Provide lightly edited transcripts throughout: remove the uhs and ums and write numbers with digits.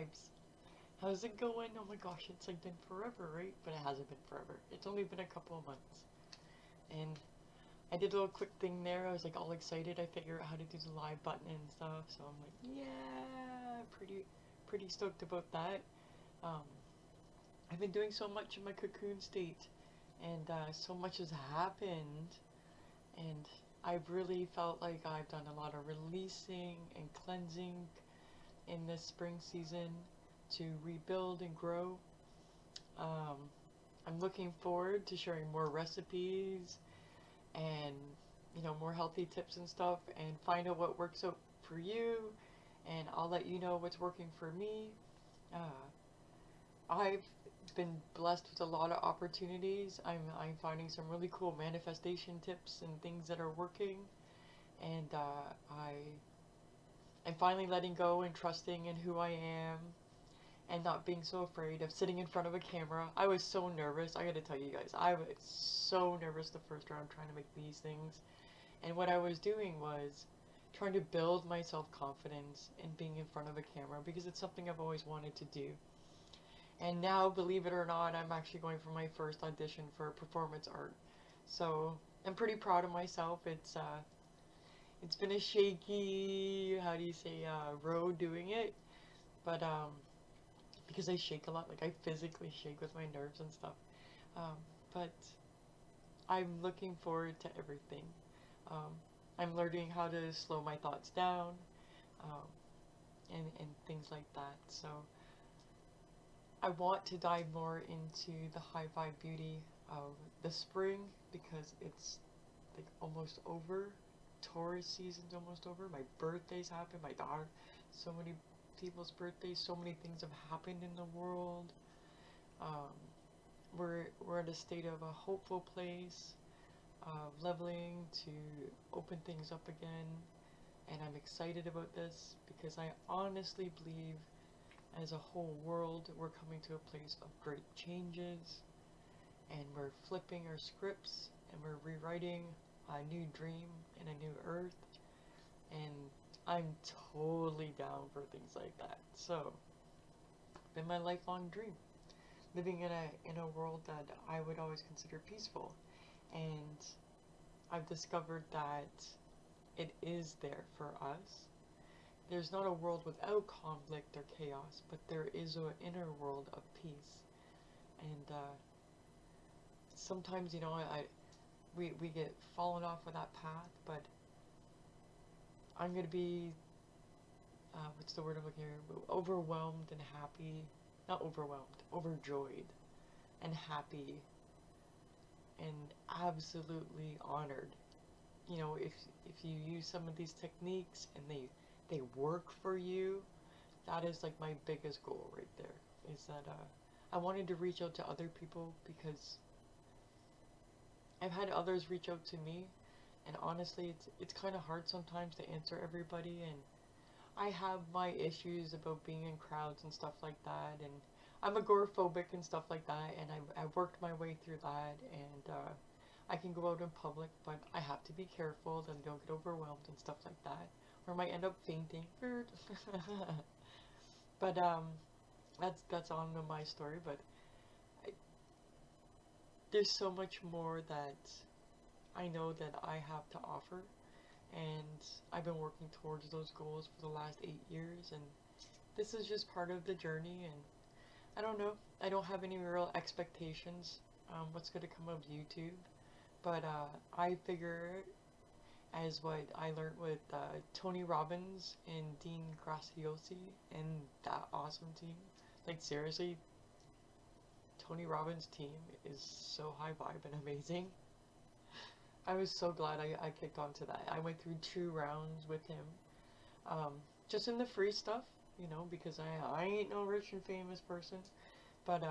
vibes. How's it going? Oh my gosh, it's like been forever, right? But it hasn't been forever. It's only been a couple of months. And I did a little quick thing there. I was like all excited. I figured out how to do the live button and stuff. So I'm like, yeah, pretty stoked about that. Um, I've been doing so much in my cocoon state, and so much has happened. And I've really felt like I've done a lot of releasing and cleansing in this spring season to rebuild and grow. Um, I'm looking forward to sharing more recipes and more healthy tips and stuff, and find out what works out for you, and I'll let you know what's working for me. Uh, I've been blessed with a lot of opportunities. I'm finding some really cool manifestation tips and things that are working, and I'm finally letting go and trusting in who I am, and not being so afraid of sitting in front of a camera. I was so nervous. I gotta tell you guys, I was so nervous the first round trying to make these things. And what I was doing was trying to build my self confidence in being in front of a camera because it's something I've always wanted to do. And now, believe it or not, I'm actually going for my first audition for performance art. So I'm pretty proud of myself. It's been a shaky, how do you say, road doing it, but because I shake a lot, like I physically shake with my nerves and stuff. Um, but I'm looking forward to everything. Um, I'm learning how to slow my thoughts down, um, and things like that. So I want to dive more into the high vibe beauty of the spring because it's like almost over. Taurus season's almost over. My birthday's happened. My daughter, so many people's birthdays. So many things have happened in the world. Um, we're at a state of a hopeful place, leveling to open things up again, and I'm excited about this because I honestly believe, as a whole world, we're coming to a place of great changes, and we're flipping our scripts, and we're rewriting a new dream and a new earth, and I'm totally down for things like that. So, been my lifelong dream, living in a world that I would always consider peaceful, and I've discovered that it is there for us. There's not a world without conflict or chaos, but there is an inner world of peace. And sometimes, we get fallen off of that path, but I'm going to be, what's the word I'm looking for? Overwhelmed and happy. Not overwhelmed, overjoyed and happy and absolutely honored. If you use some of these techniques and they work for you, that is like my biggest goal right there. Is that I wanted to reach out to other people because I've had others reach out to me, and honestly, it's kind of hard sometimes to answer everybody, and I have my issues about being in crowds and stuff like that, and I'm agoraphobic and stuff like that, and I've worked my way through that, and I can go out in public, but I have to be careful that I don't get overwhelmed and stuff like that, or I might end up fainting. But that's on to my story. But I, there's so much more that I know that I have to offer, and I've been working towards those goals for the last 8 years, and this is just part of the journey. And I don't know, I don't have any real expectations what's going to come of YouTube, but I figure, as what I learned with Tony Robbins and Dean Graciosi and that awesome team. Like, seriously, Tony Robbins' team is so high vibe and amazing. I was so glad I kicked onto that. I went through 2 rounds with him, um, just in the free stuff, because I ain't no rich and famous person. But,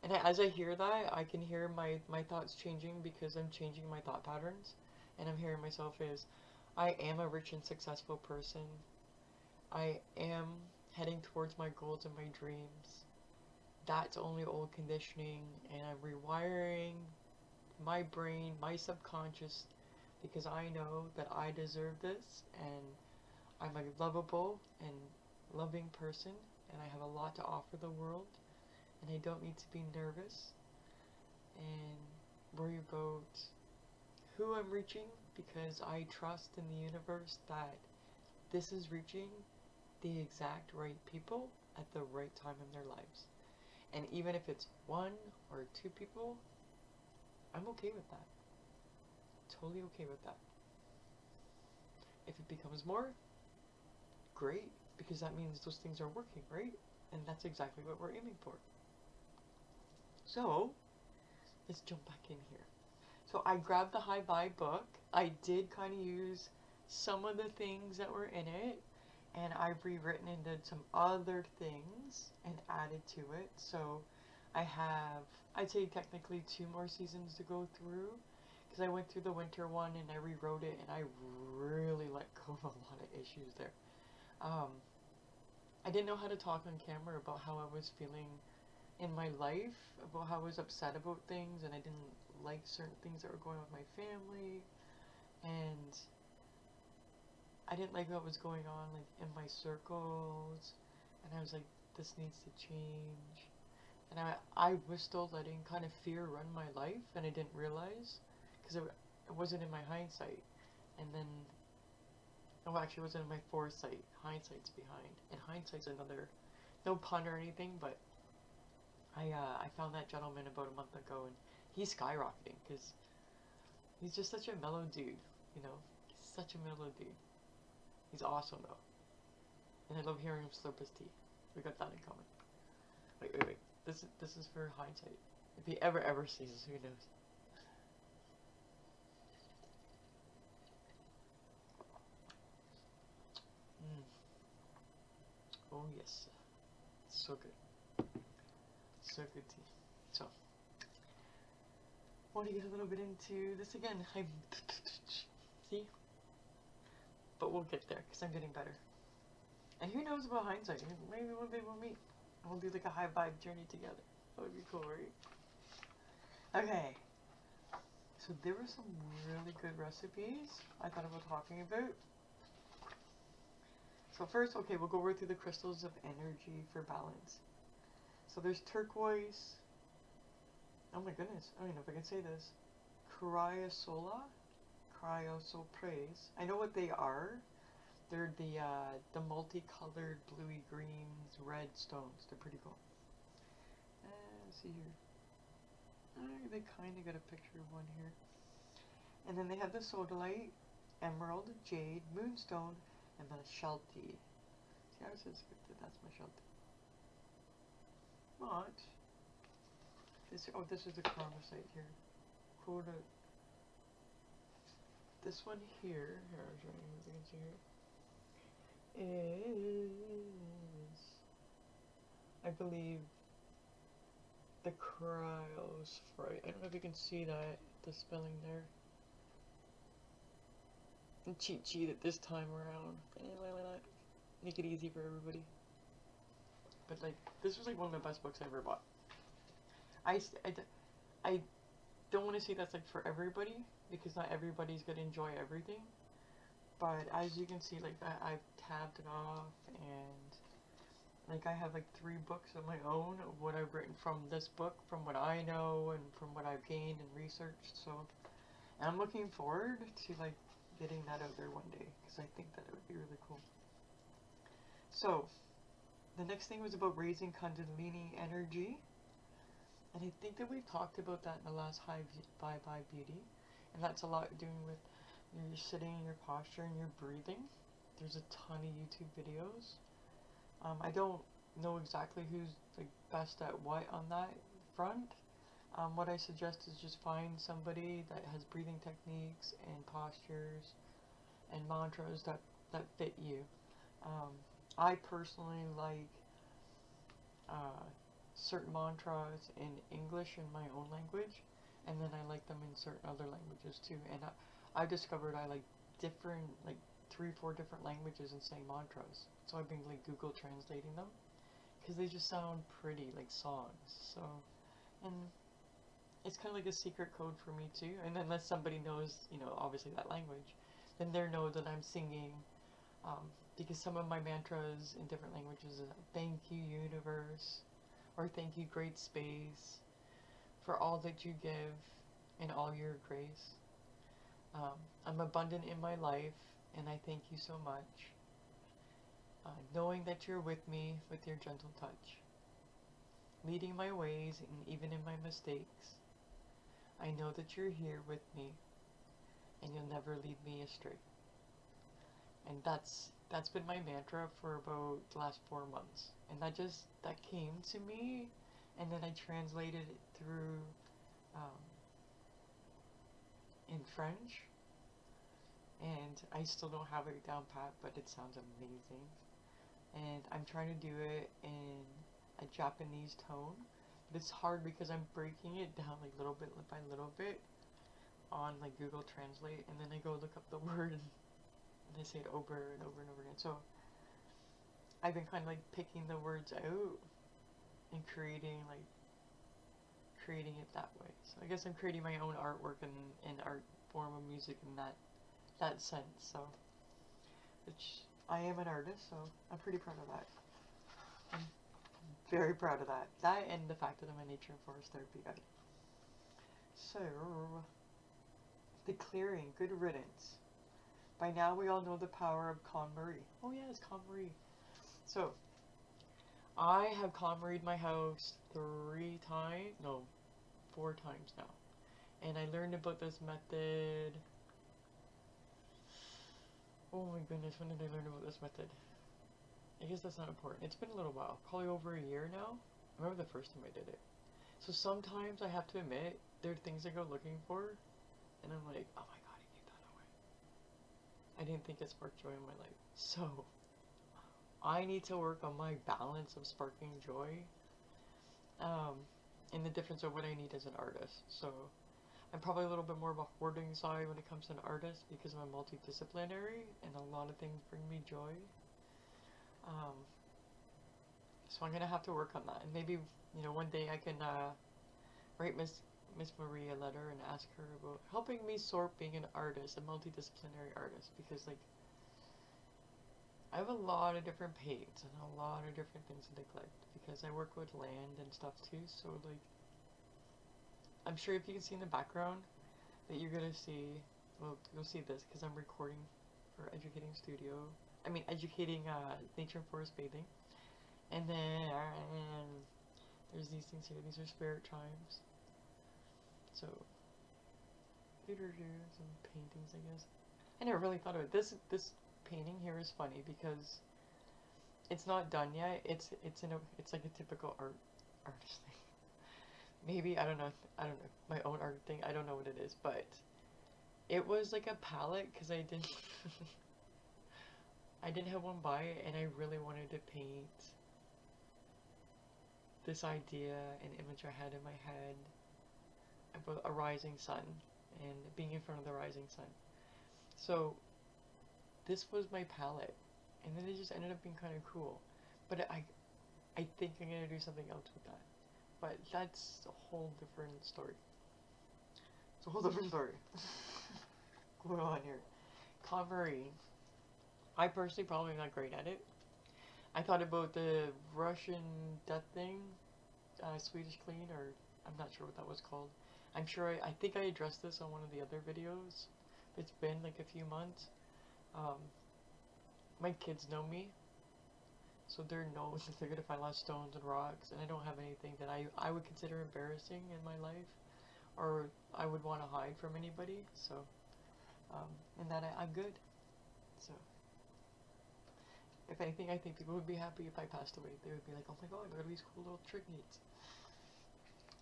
and as I hear that, I can hear my thoughts changing because I'm changing my thought patterns. And I'm hearing myself as, I am a rich and successful person. I am heading towards my goals and my dreams. That's only old conditioning, and I'm rewiring my brain, my subconscious, because I know that I deserve this, and I'm a lovable and loving person, and I have a lot to offer the world, and I don't need to be nervous and worry about who I'm reaching, because I trust in the universe that this is reaching the exact right people at the right time in their lives. And even if it's 1 or 2 people, I'm okay with that. Totally okay with that. If it becomes more, great, because that means those things are working, right? And that's exactly what we're aiming for. So, let's jump back in here. So I grabbed the High Vibe book. I did kind of use some of the things that were in it, and I've rewritten and did some other things and added to it. So I have, I'd say technically 2 more seasons to go through, because I went through the winter one and I rewrote it, and I really let go of a lot of issues there. I didn't know how to talk on camera about how I was feeling in my life, about how I was upset about things, and I didn't like certain things that were going on with my family, and I didn't like what was going on like in my circles, and I was like, this needs to change. And I was still letting kind of fear run my life, and I didn't realize, because it wasn't in my hindsight. And then, oh, actually, it wasn't in my foresight. Hindsight's behind. And hindsight's another, no pun or anything, but I found that gentleman about a month ago, and he's skyrocketing, because he's just such a mellow dude, you know? He's such a mellow dude. He's awesome, though. And I love hearing him slurp his tea. We got that in common. Wait. This is for hindsight. If he ever sees us, who knows? Mm. Oh yes, so good, so good tea. So, want to get a little bit into this again. See, but we'll get there because I'm getting better. And who knows about hindsight? Maybe one day we'll meet. We'll do like a high vibe journey together. That would be cool, right? Okay. So there were some really good recipes I thought about talking about. So first, okay, we'll go over through the crystals of energy for balance. So there's turquoise. Oh my goodness, I don't even know if I can say this. Cryosoprase. I know what they are. They're the multicolored bluey greens, red stones. They're pretty cool. Let's see here. They kind of got a picture of one here. And then they have the sodalite, emerald, jade, moonstone, and the sheltie. See how it says that's my sheltie. But this is the chromocyte here. Quote this one here. Here, I'll show you as you can see here. Is, I believe, the cryosphorite. I don't know if you can see that, the spelling there. And cheat sheet at this time around. Make it easy for everybody. But like, this was like one of the best books I ever bought. I don't want to say that's like for everybody, because not everybody's gonna enjoy everything. But as you can see, like I've tabbed it off, and like I have like 3 books of my own of what I've written from this book, from what I know and from what I've gained and researched. So, and I'm looking forward to like getting that out there one day, because I think that it would be really cool. So, the next thing was about raising Kundalini energy. And I think that we've talked about that in the last High Vibe Beauty. And that's a lot doing with your sitting, your posture, and your breathing. There's a ton of YouTube videos. I don't know exactly who's like best at what on that front. What I suggest is just find somebody that has breathing techniques and postures and mantras that fit you. I personally like certain mantras in English in my own language, and then I like them in certain other languages too. And I've discovered I like different, like 3-4 different languages and saying mantras. So I've been like Google translating them, because they just sound pretty, like songs. So, and it's kind of like a secret code for me too. And unless somebody knows, you know, obviously that language, then they know that I'm singing Because some of my mantras in different languages are thank you, universe, or thank you, great space, for all that you give and all your grace. I'm abundant in my life, and I thank you so much. Knowing that you're with me with your gentle touch, leading my ways and even in my mistakes. I know that you're here with me, and you'll never lead me astray. And that's been my mantra for about the last 4 months. And that came to me, and then I translated it through in French, and I still don't have it down pat, but it sounds amazing. And I'm trying to do it in a Japanese tone, but it's hard because I'm breaking it down like little bit by little bit on like Google Translate, and then I go look up the word and I say it over and over and over again. So I've been kind of like picking the words out and creating it that way. So I guess I'm creating my own artwork and art form of music in that sense. So, which I am an artist, so I'm pretty proud of that. I'm very proud of that. That and the fact that I'm a nature and forest therapy guide. So, the clearing, good riddance. By now we all know the power of KonMari. Oh yeah, it's KonMari. So, I have KonMari'd my house 4 times now. And I learned about this method. Oh my goodness, when did I learn about this method? I guess that's not important. It's been a little while, probably over a year now. I remember the first time I did it. So sometimes I have to admit, there are things I go looking for, and I'm like, oh my god, I gave that away. I didn't think it sparked joy in my life. So, I need to work on my balance of sparking joy, and the difference of what I need as an artist. So, I'm probably a little bit more of a hoarding side when it comes to an artist because I'm multidisciplinary and a lot of things bring me joy. So I'm gonna have to work on that, and maybe one day I can write Miss Marie a letter and ask her about helping me sort being an artist, a multidisciplinary artist, because like I have a lot of different paints and a lot of different things to neglect because I work with land and stuff too. So like I'm sure if you can see in the background that you're gonna see, well, you'll see this because I'm recording for Educating Studio. I mean, Educating Nature and Forest Bathing. And then there's these things here. These are spirit chimes. So, some paintings, I guess. I never really thought of it. This painting here is funny because it's not done yet. It's like a typical artist thing. Maybe I don't know my own art thing. I don't know what it is, but it was like a palette because I didn't I didn't have one by it, and I really wanted to paint this idea and image I had in my head about a rising sun and being in front of the rising sun. So this was my palette, and then it just ended up being kind of cool. But I think I'm gonna do something else with that. But that's a whole different story. It's a whole different story. Going on here. KonMari. I personally probably am not great at it. I thought about the Russian death thing, Swedish clean, or I'm not sure what that was called. I'm sure I think I addressed this on one of the other videos. It's been like a few months. My kids know me, so they're known that they're gonna find a lot of stones and rocks, and I don't have anything that I would consider embarrassing in my life, or I would want to hide from anybody. So, and that I'm good. So. If anything, I think people would be happy if I passed away. They would be like, oh my god, look at these cool little trinkets.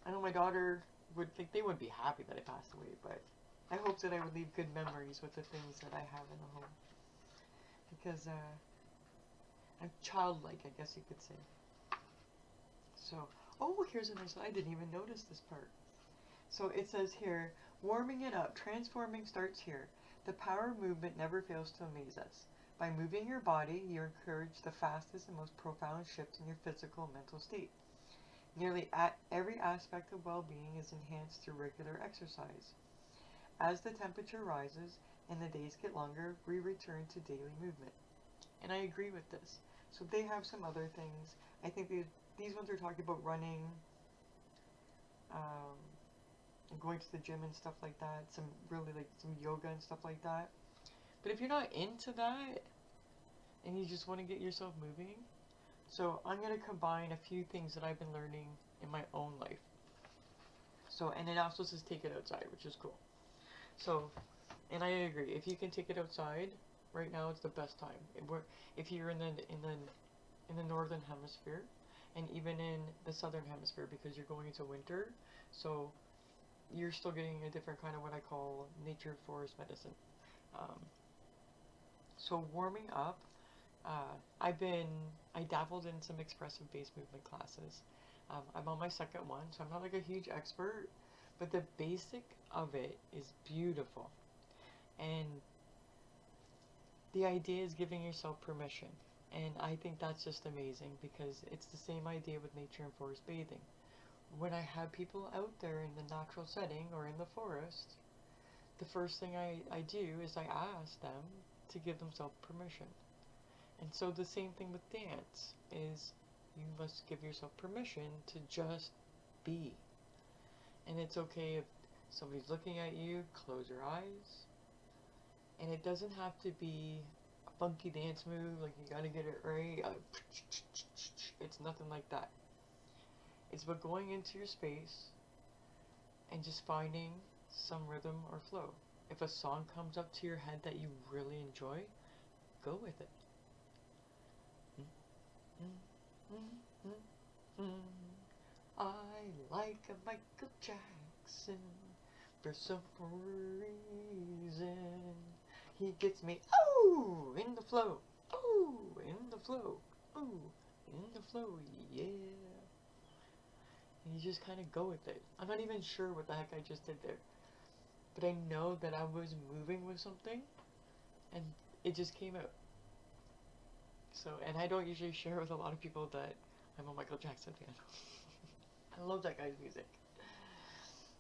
I know my daughter would think they wouldn't be happy that I passed away, but I hope that I would leave good memories with the things that I have in the home. Because I'm childlike, I guess you could say. So, oh, here's a nice one. I didn't even notice this part. So it says here, warming it up, transforming starts here. The power of movement never fails to amaze us. By moving your body, you encourage the fastest and most profound shift in your physical and mental state. Nearly every aspect of well-being is enhanced through regular exercise. As the temperature rises and the days get longer, we return to daily movement. And I agree with this. So they have some other things. I think these ones are talking about running, um, and going to the gym and stuff like that. Some really like some yoga and stuff like that. But if you're not into that and you just want to get yourself moving, so I'm going to combine a few things that I've been learning in my own life. So, and it also says take it outside, which is cool. So, and I agree. If you can take it outside, right now it's the best time. If you're in the northern hemisphere, and even in the southern hemisphere, because you're going into winter, so you're still getting a different kind of what I call nature forest medicine. Um, so warming up, I dabbled in some expressive based movement classes. I'm on my second one, so I'm not like a huge expert, but the basic of it is beautiful. And the idea is giving yourself permission. And I think that's just amazing because it's the same idea with nature and forest bathing. When I have people out there in the natural setting or in the forest, the first thing I do is I ask them to give themselves permission. And so the same thing with dance is you must give yourself permission to just be. And it's okay if somebody's looking at you, close your eyes. And it doesn't have to be a funky dance move, like you gotta get it right. It's nothing like that. It's about going into your space and just finding some rhythm or flow. If a song comes up to your head that you really enjoy, go with it. I like a Michael Jackson for some reason. He gets me, oh, in the flow, oh, in the flow, oh, in the flow, yeah. And you just kind of go with it. I'm not even sure what the heck I just did there. But I know that I was moving with something, and it just came out. So, and I don't usually share with a lot of people that I'm a Michael Jackson fan. I love that guy's music.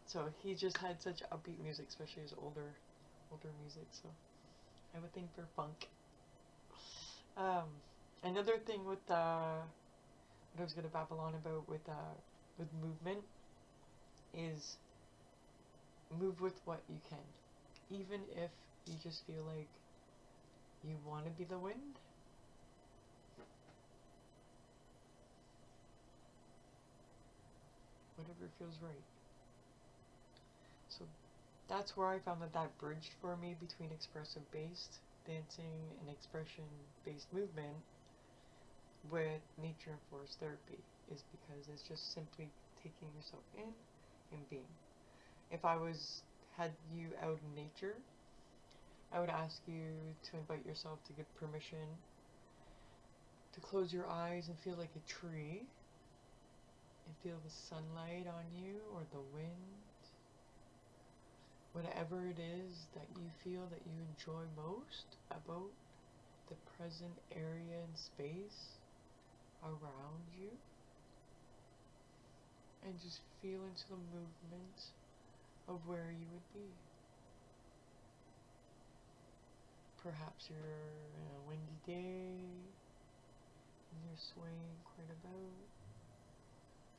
So he just had such upbeat music, especially his older music. So I have a thing for funk. Another thing with what I was gonna babble on about with movement is move with what you can, even if you just feel like you want to be the wind. Whatever feels right. So that's where I found that bridged for me between expressive based dancing and expression based movement with nature and forest therapy, is because it's just simply taking yourself in and being. If I had you out in nature, I would ask you to invite yourself to give permission to close your eyes and feel like a tree and feel the sunlight on you or the wind. Whatever it is that you feel that you enjoy most about the present area and space around you. And just feel into the movement of where you would be. Perhaps you're in a windy day and you're swaying quite about.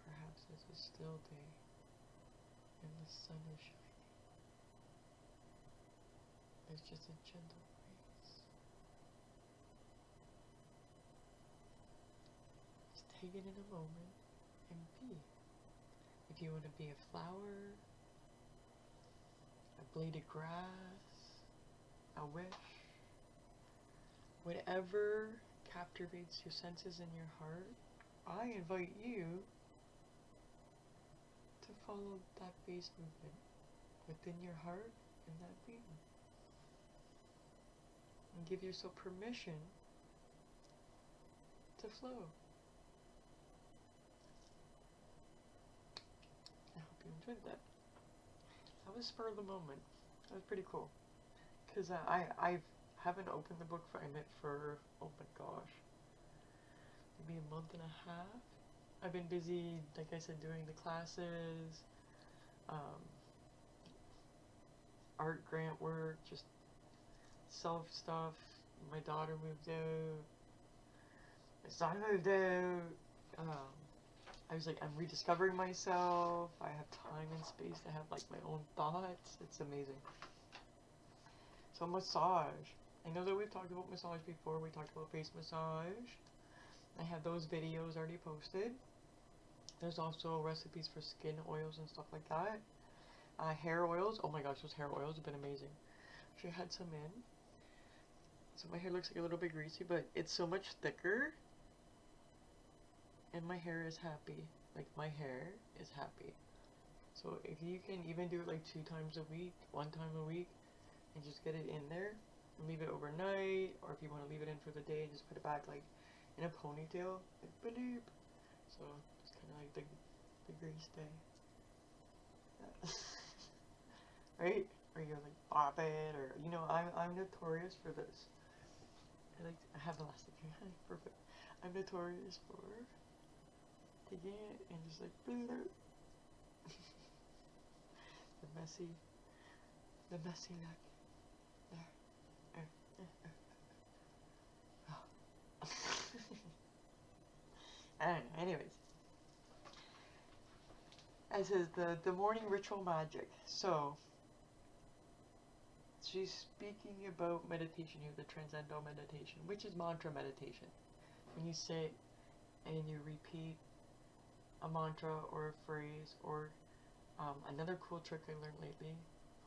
Perhaps it's a still day and the sun is shining. There's just a gentle breeze. Just take it in a moment and be. If you want to be a flower, a blade of grass, a wish, whatever captivates your senses and your heart, I invite you to follow that base movement within your heart and that being. And give yourself permission to flow. I hope you enjoyed that. That was spur of the moment. That was pretty cool. Because I haven't opened the book for, oh my gosh, maybe a month and a half. I've been busy, like I said, doing the classes, art grant work, just self stuff. My daughter moved out, My son moved out. I was like, I'm rediscovering myself. I have time and space to have like my own thoughts. It's amazing. So massage. I know that we've talked about massage before. We talked about face massage. I have those videos already posted. There's also recipes for skin oils and stuff like that. Hair oils. Oh my gosh, those hair oils have been amazing. She had some in. So my hair looks like a little bit greasy, but it's so much thicker. And my hair is happy. Like, my hair is happy. So if you can even do it like 2 times a week, 1 time a week, and just get it in there and leave it overnight, or if you want to leave it in for the day, just put it back like in a ponytail, like bloop. So it's kind of like the grease day. Right? Or you like bop it, or you know, I'm notorious for this. I have elastic hair. Perfect. I'm notorious for taking it and just like bloop. the messy look. I don't know. Anyways, it says the morning ritual magic. So she's speaking about meditation here, the transcendental meditation, which is mantra meditation. When you sit and you repeat a mantra or a phrase, or another cool trick I learned lately.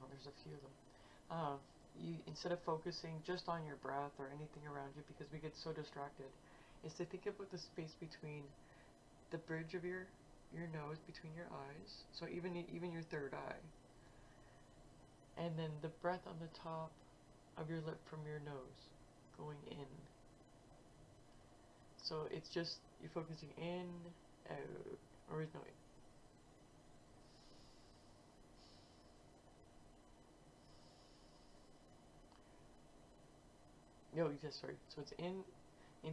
Oh, there's a few of them. You, instead of focusing just on your breath or anything around you, because we get so distracted, is to think about the space between the bridge of your nose, between your eyes, so even your third eye, and then the breath on the top of your lip from your nose going in. So it's just you're focusing in, out, or no, no, yes, sorry. So it's in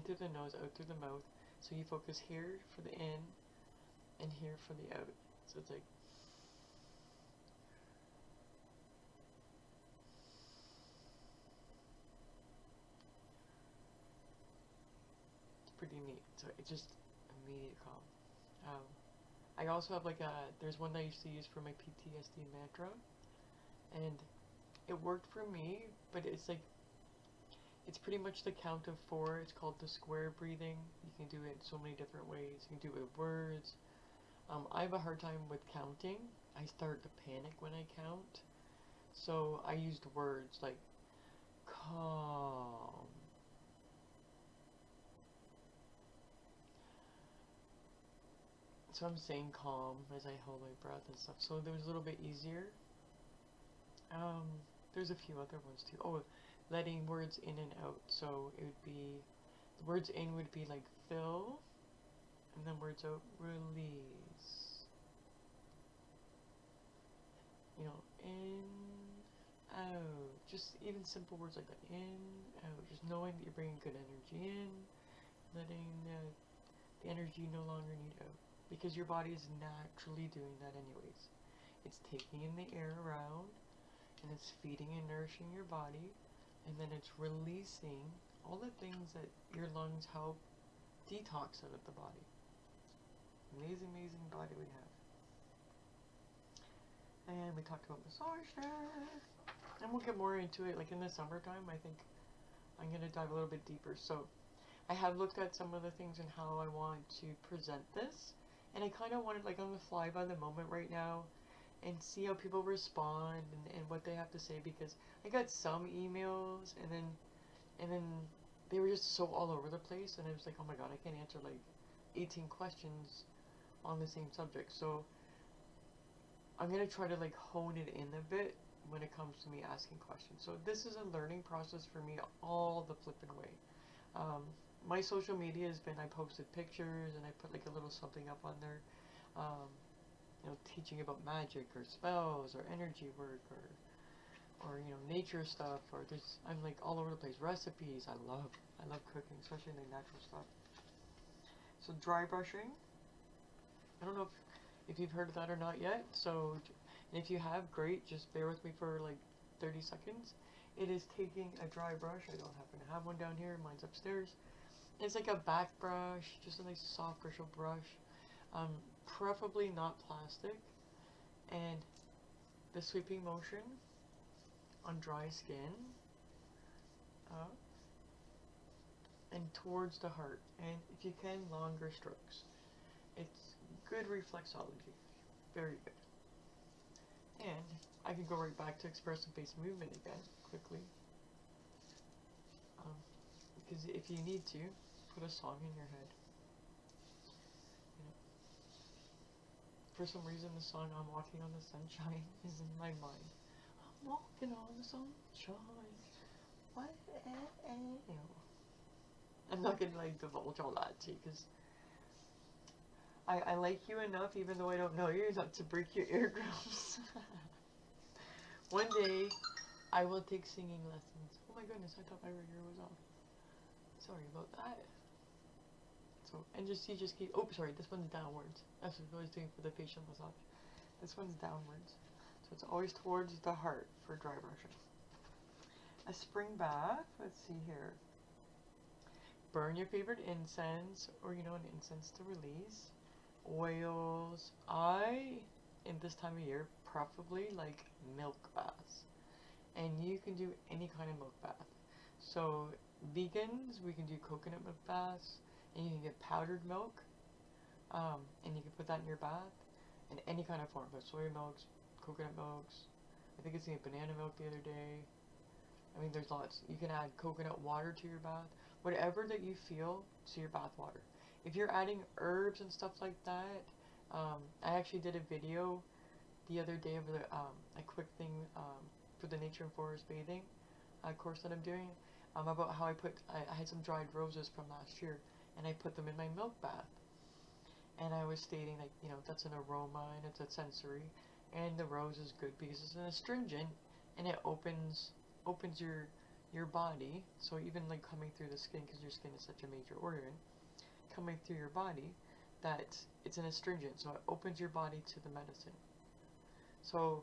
through the nose, out through the mouth. So you focus here for the in, and here for the out. So it's like, it's pretty neat. So it's just immediate calm. I also have like there's one that I used to use for my PTSD mantra, and it worked for me, but it's pretty much the count of 4. It's called the square breathing. You can do it so many different ways. You can do it with words. I have a hard time with counting. I start to panic when I count. So I used words like calm. So I'm saying calm as I hold my breath and stuff. So it was a little bit easier. There's a few other ones too. Oh, letting words in and out. So it would be, the words in would be like fill, and then words out, release. You know, in, out. Just even simple words like that. In, out. Just knowing that you're bringing good energy in, letting the energy no longer need out. Because your body is naturally doing that anyways. It's taking in the air around, and it's feeding and nourishing your body, and then it's releasing all the things that your lungs help detox out of the body. Amazing, amazing body we have. And we talked about massage there. And we'll get more into it, like in the summertime. I think I'm going to dive a little bit deeper. So I have looked at some of the things and how I want to present this. And I kind of wanted, like, on the fly by the moment right now, and see how people respond and what they have to say, because I got some emails and then they were just so all over the place, and I was like, oh my god, I can't answer like 18 questions on the same subject. So I'm gonna try to like hone it in a bit when it comes to me asking questions. So this is a learning process for me all the flippin' way. My social media has been, I posted pictures and I put like a little something up on there, you know, teaching about magic or spells or energy work or you know, nature stuff, or I'm like all over the place. Recipes, I love cooking, especially the natural stuff. So dry brushing, I don't know if you've heard of that or not yet, so, and if you have, great, just bear with me for like 30 seconds. It is taking a dry brush, I don't happen to have one down here, mine's upstairs, It's like a back brush, just a nice soft bristle brush. Preferably not plastic. And the sweeping motion on dry skin, up and towards the heart. And if you can, longer strokes. It's good reflexology. Very good. And I can go right back to expressive face movement again, quickly. Because if you need to, put a song in your head. You know, for some reason, the song "I'm Walking on the Sunshine" is in my mind. I'm walking on the sunshine. What? You know, I'm not gonna like divulge all that to you, because I like you enough, even though I don't know you, not to break your eardrums. One day, I will take singing lessons. Oh my goodness, I thought my ear was off. Sorry about that. So, and just keep, oh sorry, this one's downwards. That's what I was doing for the facial massage. This one's downwards. So it's always towards the heart for dry brushing. A spring bath, let's see here. Burn your favorite incense, or an incense to release. Oils. In this time of year, preferably like milk baths. And you can do any kind of milk bath. So vegans, we can do coconut milk baths, and you can get powdered milk, and you can put that in your bath, in any kind of form, but soy milks, coconut milks. I think it's banana milk the other day. I mean, there's lots. You can add coconut water to your bath, whatever that you feel to your bath water. If you're adding herbs and stuff like that, I actually did a video the other day of a quick thing for the nature and forest bathing course that I'm doing, about how I had some dried roses from last year, and I put them in my milk bath. And I was stating, like, that's an aroma and it's a sensory, and the rose is good because it's an astringent, and it opens your body. So even like coming through the skin, because your skin is such a major organ, coming through your body, that it's an astringent, so it opens your body to the medicine. So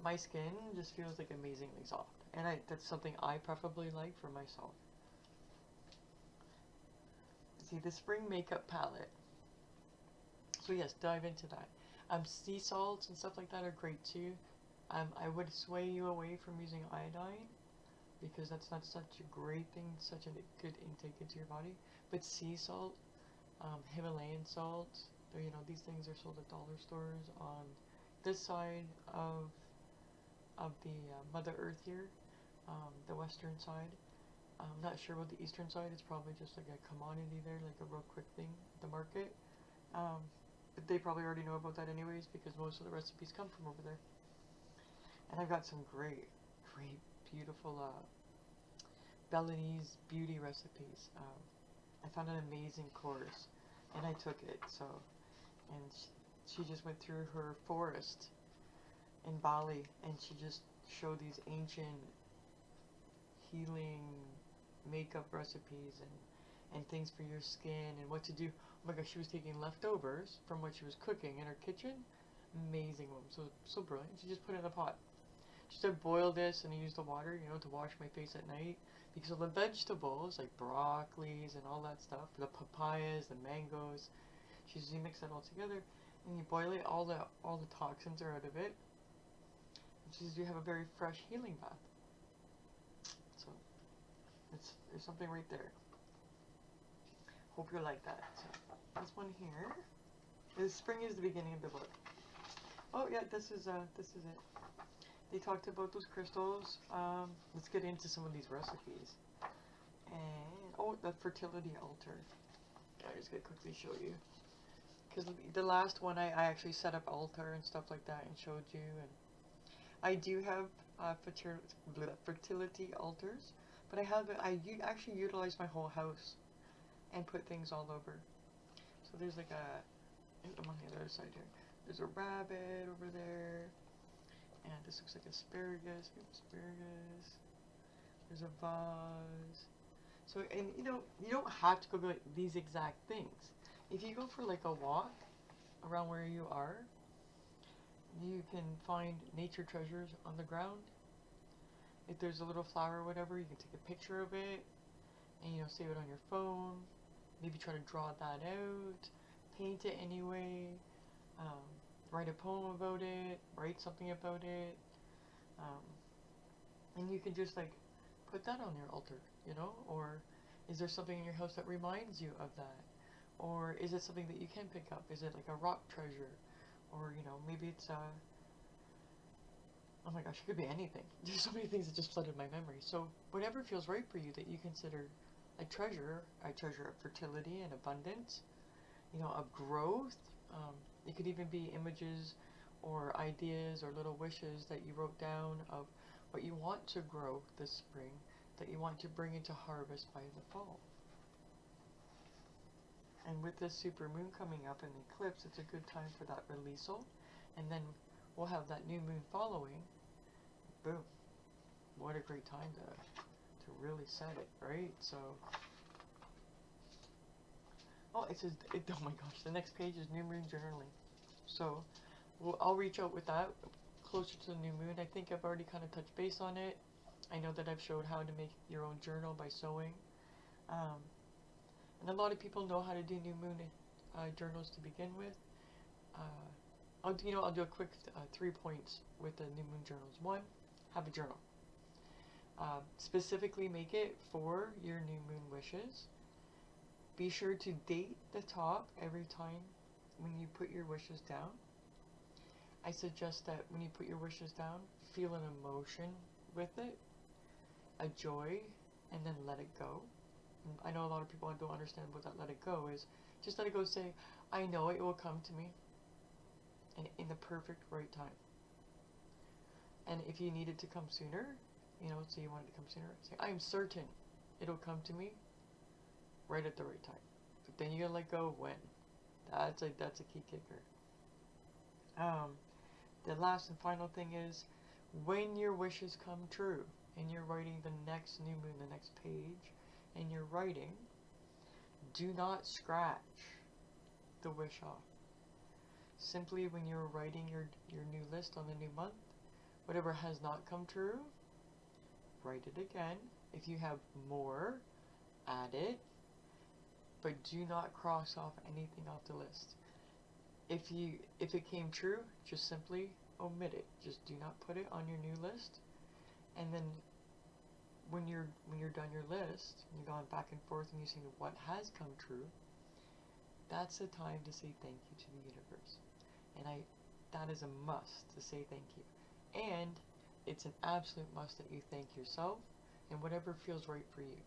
my skin just feels like amazingly soft, and that's something I preferably like for myself. See, the spring makeup palette. So yes, dive into that. Sea salts and stuff like that are great too. I would sway you away from using iodine, because that's not such a great thing, such a good intake into your body. But sea salt, Himalayan salt, these things are sold at dollar stores on this side of the Mother Earth here, the western side. I'm not sure about the eastern side. It's probably just like a commodity there, like a real quick thing at the market. But they probably already know about that anyways, because most of the recipes come from over there. And I've got some great, beautiful Balinese beauty recipes. I found an amazing course, and I took it. And she just went through her forest in Bali, and she just showed these ancient healing makeup recipes and things for your skin and what to do. Oh my gosh, she was taking leftovers from what she was cooking in her kitchen. Amazing one, so brilliant. She just put it in a pot. She said, boil this, and I use the water, to wash my face at night. Because of the vegetables, like broccolis and all that stuff, the papayas, the mangoes, you mix that all together, and you boil it, all the toxins are out of it. And she says you have a very fresh healing bath. So, there's something right there. Hope you like that. So, this one here. The spring is the beginning of the book. Oh yeah, this is it. They talked about those crystals. Let's get into some of these recipes. And the Fertility Altar. I'm just gonna quickly show you, because the last one I actually set up altar and stuff like that and showed you. And I do have fertility altars, but I actually utilize my whole house and put things all over. So there's like I'm on the other side here. There's a rabbit over there. And this looks like asparagus. There's a vase. So, and you don't have to go these exact things. If you go for like a walk around where you are, you can find nature treasures on the ground. If there's a little flower or whatever, you can take a picture of it. and save it on your phone. Maybe try to draw that out, paint it anyway, um, write a poem about it, write something about it, um, and you can just like put that on your altar, or is there something in your house that reminds you of that? Or is it something that you can pick up? Is it like a rock treasure? Or, maybe it's, oh my gosh, it could be anything. There's so many things that just flooded my memory. So whatever feels right for you that you consider a treasure of fertility and abundance, of growth. It could even be images or ideas or little wishes that you wrote down of what you want to grow this spring, that you want to bring into harvest by the fall. And with this super moon coming up and eclipse, it's a good time for that releasal. And then we'll have that new moon following. Boom. What a great time to really set it, right? So, oh, it says, oh my gosh, the next page is new moon journaling. So, I'll reach out with that closer to the new moon. I think I've already kind of touched base on it. I know that I've showed how to make your own journal by sewing. And a lot of people know how to do new moon journals to begin with. I'll do a quick 3 points with the new moon journals. 1, have a journal. Specifically make it for your new moon wishes. Be sure to date the top every time when you put your wishes down. I suggest that when you put your wishes down, feel an emotion with it, a joy, and then let it go. I know a lot of people don't understand what that let it go is. Just let it go. Say, I know it will come to me, and in the perfect right time. And if you need it to come sooner, so you want it to come sooner, say, I am certain it'll come to me right at the right time. But then you gotta let go of when. That's a key kicker. The last and final thing is, when your wishes come true, and you're writing the next new moon, the next page, and you're writing, do not scratch the wish off. Simply when you're writing your new list on the new month, whatever has not come true, write it again. If you have more, add it, but do not cross off anything off the list. If it came true, just simply omit it. Just do not put it on your new list. And then when you're done your list, and you've gone back and forth and you've seen what has come true, that's the time to say thank you to the universe. And that is a must, to say thank you. And it's an absolute must that you thank yourself and whatever feels right for you.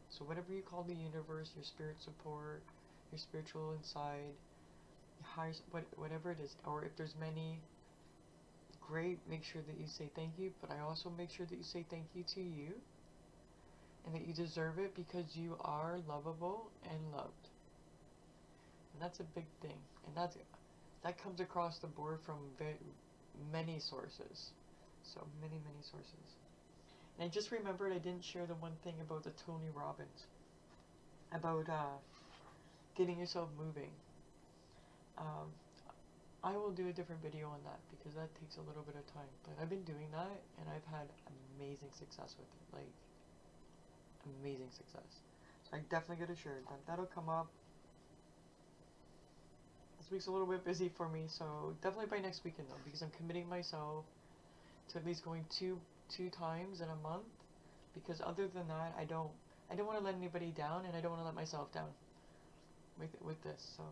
So whatever you call the universe, your spirit support, your spiritual inside, your higher, whatever it is, or if there's many, great, make sure that you say thank you, but I also make sure that you say thank you to you, and that you deserve it because you are lovable and loved. And that's a big thing. And that comes across the board from many sources. So many sources. And I just remembered I didn't share the one thing about the Tony Robbins. About getting yourself moving. I will do a different video on that because that takes a little bit of time. But I've been doing that and I've had amazing success with it. Like, amazing success. So I definitely gotta share it. That'll come up. This week's a little bit busy for me, so definitely by next weekend though, because I'm committing myself to at least going two times in a month. Because other than that, I don't want to let anybody down, and I don't want to let myself down with this. So,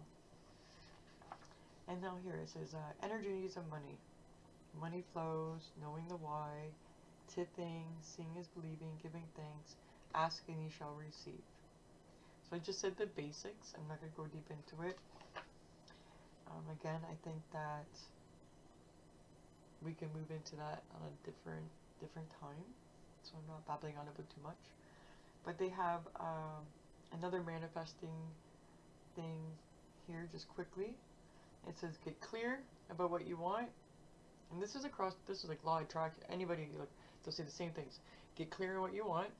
and now here it says energies of money. Money flows, knowing the why, tithing, seeing is believing, giving thanks, ask and you shall receive. So I just said the basics. I'm not going to go deep into it. Again, I think that we can move into that on a different time. So I'm not babbling on about too much. But they have another manifesting thing here just quickly. It says get clear about what you want. And this is like law of attraction. Anybody, they'll say the same things. Get clear on what you want.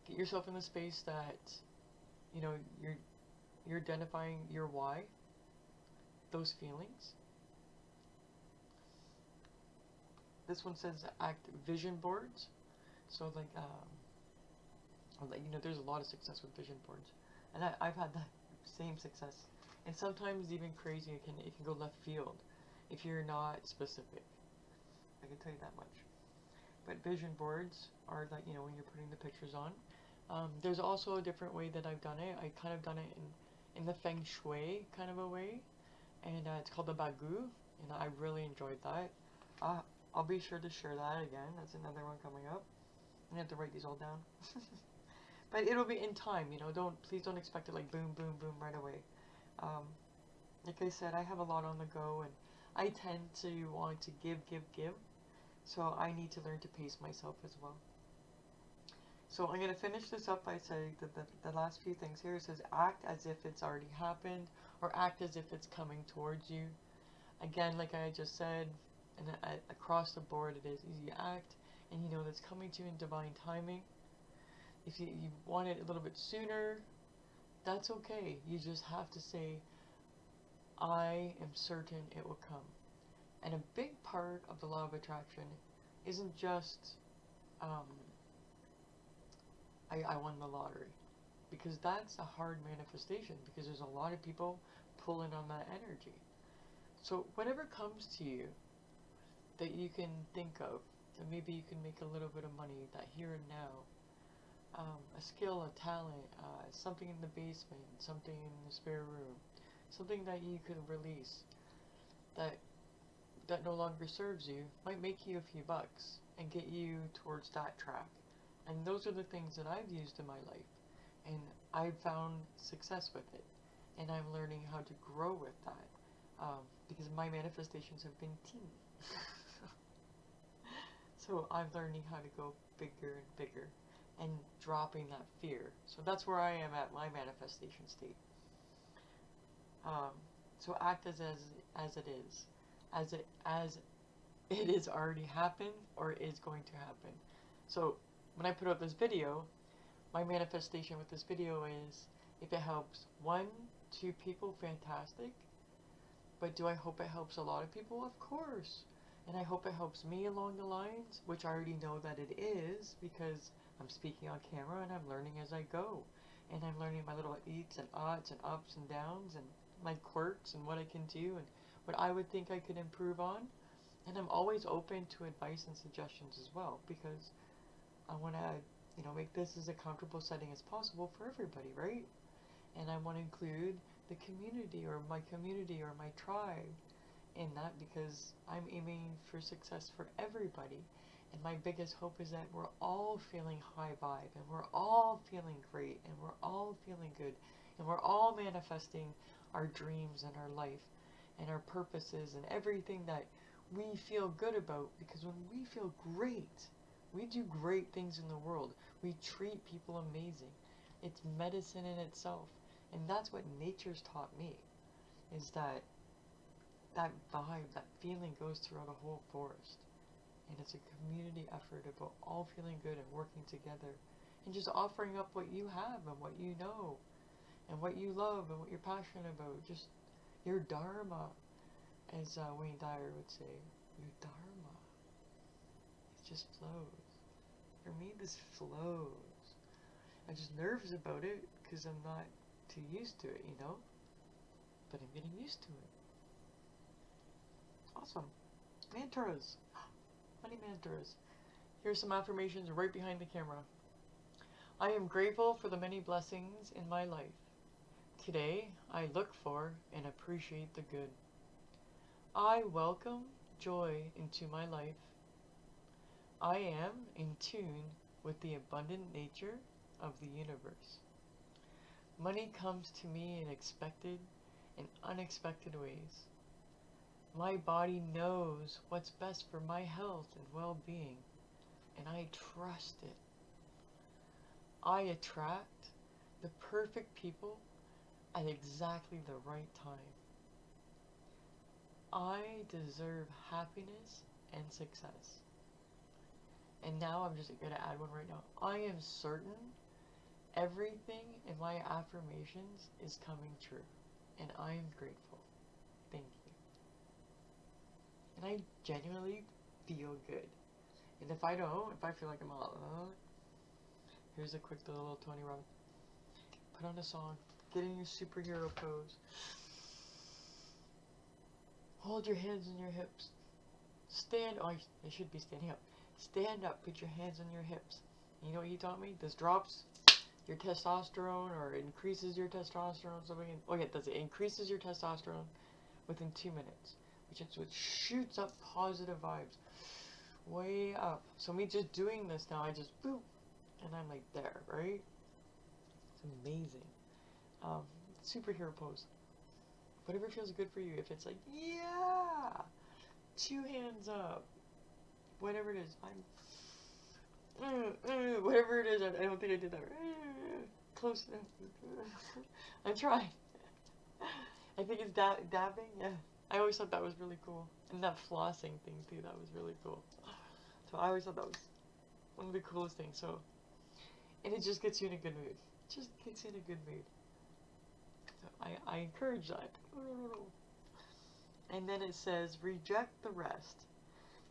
Get yourself in the space that, you're identifying your why. Those feelings. This one says act vision boards. So like, Or like, there's a lot of success with vision boards, and I've had that same success. And sometimes even crazy, it can go left field if you're not specific. I can tell you that much. But vision boards are like, when you're putting the pictures on. There's also a different way that I've done it. I kind of done it in the feng shui kind of a way, and it's called the bagu, and I really enjoyed that. I'll be sure to share that again. That's another one coming up. I have to write these all down. But it'll be in time, please don't expect it like boom, boom, boom right away. Like I said, I have a lot on the go, and I tend to want to give, give, give. So I need to learn to pace myself as well. So I'm going to finish this up by saying that the last few things here. It says act as if it's already happened, or act as if it's coming towards you. Again, like I just said, and across the board it is easy to act, and you know that's coming to you in divine timing. If you want it a little bit sooner, that's okay. You just have to say, I am certain it will come. And a big part of the law of attraction isn't just, I won the lottery. Because that's a hard manifestation, because there's a lot of people pulling on that energy. So whatever comes to you that you can think of, that maybe you can make a little bit of money, that here and now, a skill, a talent, something in the basement, something in the spare room, something that you could release that no longer serves you, might make you a few bucks and get you towards that track. And those are the things that I've used in my life, and I've found success with it, and I'm learning how to grow with that, because my manifestations have been teeny. So I'm learning how to go bigger and bigger, and dropping that fear. So that's where I am at my manifestation state. So act as it is, as it is already happened or is going to happen. So when I put out this video, my manifestation with this video is, if it helps 1, 2 people, fantastic. But do I hope it helps a lot of people? Of course. And I hope it helps me along the lines, which I already know that it is, because I'm speaking on camera and I'm learning as I go. And I'm learning my little eats and oughts and ups and downs and my quirks and what I can do and what I would think I could improve on. And I'm always open to advice and suggestions as well, because I want to, make this as a comfortable setting as possible for everybody, right? And I want to include the community or my tribe in that, because I'm aiming for success for everybody. And my biggest hope is that we're all feeling high vibe, and we're all feeling great, and we're all feeling good, and we're all manifesting our dreams and our life and our purposes and everything that we feel good about. Because when we feel great, we do great things in the world. We treat people amazing. It's medicine in itself. And that's what nature's taught me, is that vibe, that feeling goes throughout a whole forest. And it's a community effort about all feeling good and working together. And just offering up what you have and what you know and what you love and what you're passionate about. Just your dharma, as Wayne Dyer would say. Your dharma. It just flows. For me, this flows. I'm just nervous about it because I'm not too used to it, But I'm getting used to it. Awesome. Mantras. Money mantras. Here's some affirmations right behind the camera. I am grateful for the many blessings in my life. Today, I look for and appreciate the good. I welcome joy into my life. I am in tune with the abundant nature of the universe. Money comes to me in expected and unexpected ways. My body knows what's best for my health and well-being, and I trust it. I attract the perfect people at exactly the right time. I deserve happiness and success. And now I'm just going to add one right now. I am certain everything in my affirmations is coming true, and I am grateful. Thank you. And I genuinely feel good. And if I feel like I'm all, Here's a quick little Tony Robbins. Put on a song. Get in your superhero pose. Hold your hands on your hips. Stand. Oh, I should be standing up. Stand up. Put your hands on your hips. You know what he taught me? This drops your testosterone or increases your testosterone. Something. Oh yeah, does it increases your testosterone within 2 minutes, which shoots up positive vibes, way up. So me just doing this now, I just boop, and I'm like there, right? It's amazing. Superhero pose. Whatever feels good for you. If it's like, yeah, 2 hands up, whatever it is. Whatever it is. I don't think I did that. Close enough. I'm trying. I think it's dabbing. Yeah. I always thought that was really cool. And that flossing thing too. That was really cool. So I always thought that was one of the coolest things. So, and it just gets you in a good mood. Just gets you in a good mood. So I encourage that. And then it says, reject the rest.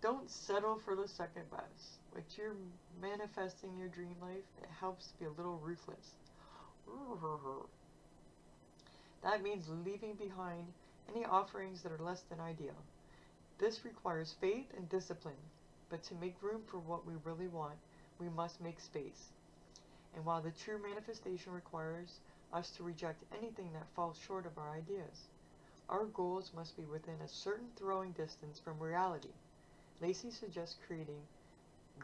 Don't settle for the second best. When you're manifesting your dream life, it helps to be a little ruthless. That means leaving behind any offerings that are less than ideal. This requires faith and discipline, but to make room for what we really want, we must make space. And while the true manifestation requires us to reject anything that falls short of our ideas, our goals must be within a certain throwing distance from reality. Lacey suggests creating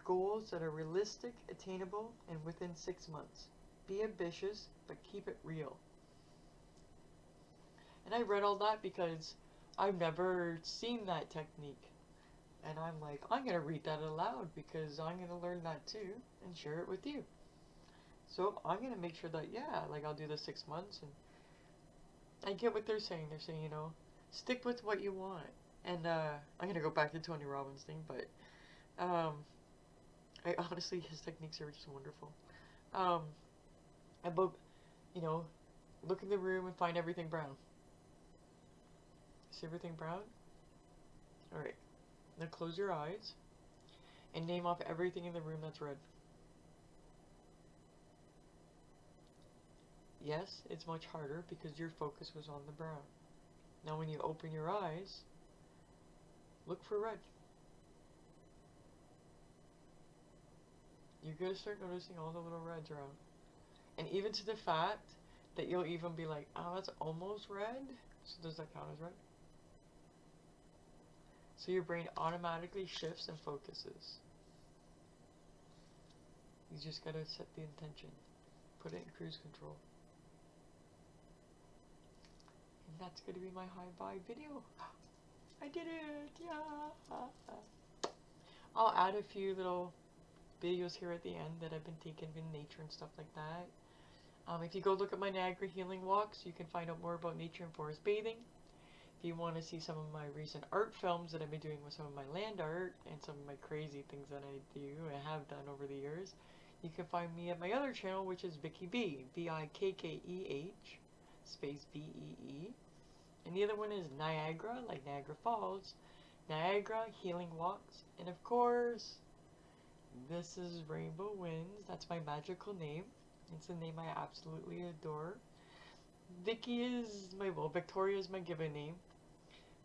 goals that are realistic, attainable, and within 6 months. Be ambitious, but keep it real. And I read all that because I've never seen that technique. And I'm like, I'm going to read that aloud because I'm going to learn that too and share it with you. So I'm going to make sure that, yeah, like I'll do the 6 months. And I get what they're saying. They're saying, you know, stick with what you want. And I'm going to go back to Tony Robbins thing, but I honestly, his techniques are just wonderful. About, you know, look in the room and find everything brown. See everything brown? Alright. Now close your eyes and name off everything in the room that's red. Yes, it's much harder because your focus was on the brown. Now when you open your eyes, look for red. You're going to start noticing all the little reds around. And even to the fact that you'll even be like, oh, that's almost red. So does that count as red? So your brain automatically shifts and focuses. You just got to set the intention. Put it in cruise control. And that's going to be my high vibe video. I did it! Yeah! I'll add a few little videos here at the end that I've been taking in nature and stuff like that. If you go look at my Niagara healing walks, you can find out more about nature and forest bathing. If you want to see some of my recent art films that I've been doing with some of my land art and some of my crazy things that I do and have done over the years, you can find me at my other channel, which is Vicky B, Vikkeh, space Bee. And the other one is Niagara, like Niagara Falls, Niagara Healing Walks, and of course, this is Rainbow Winds. That's my magical name. It's a name I absolutely adore. Vicky is my, well, Victoria is my given name,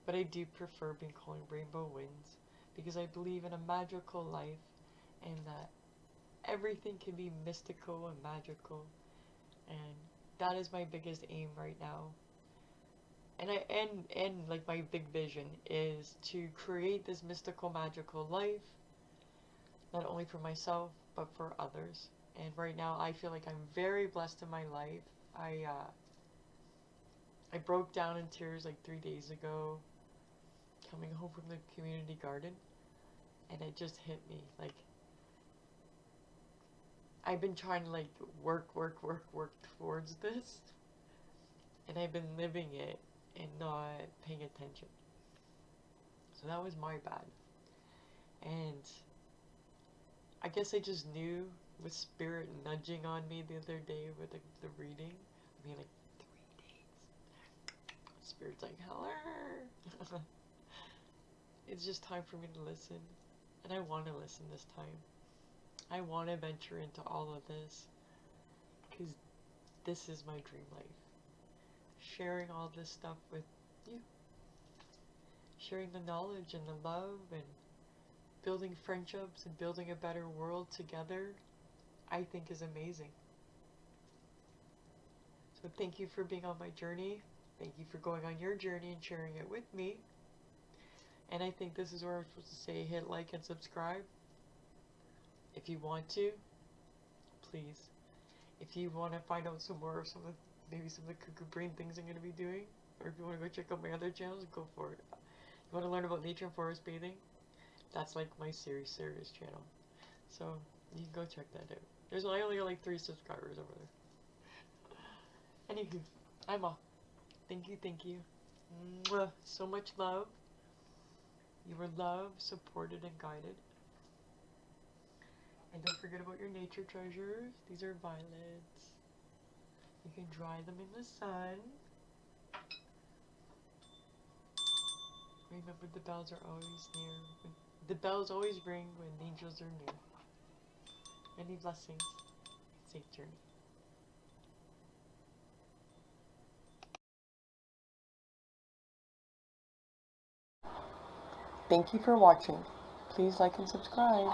but I do prefer being called Rainbow Winds because I believe in a magical life and that everything can be mystical and magical, and that is my biggest aim right now. And like my big vision is to create this mystical, magical life, not only for myself but for others. And right now I feel like I'm very blessed in my life. I broke down in tears like 3 days ago coming home from the community garden, and it just hit me. Like, I've been trying to like work towards this, and I've been living it and not paying attention. So that was my bad. And I guess I just knew with spirit nudging on me the other day with the reading. I mean, like, 3 days. Spirit's like, hello. It's just time for me to listen. And I want to listen this time. I want to venture into all of this because this is my dream life. Sharing all this stuff with you. Sharing the knowledge and the love and building friendships and building a better world together, I think is amazing. So thank you for being on my journey. Thank you for going on your journey and sharing it with me. And I think this is where I'm supposed to say hit like and subscribe. If you want to, please. If you want to find out some more of maybe some of the cuckoo brain things I'm going to be doing, or if you want to go check out my other channels, go for it. You want to learn about nature and forest bathing? That's like my serious channel. So you can go check that out. I only got like 3 subscribers over there. Anywho, I'm off. Thank you, thank you. Mwah. So much love. You were loved, supported, and guided. And don't forget about your nature treasures. These are violets. You can dry them in the sun. Remember, the bells are always near. The bells always ring when the angels are near. Many blessings. Safe journey. Thank you for watching. Please like and subscribe.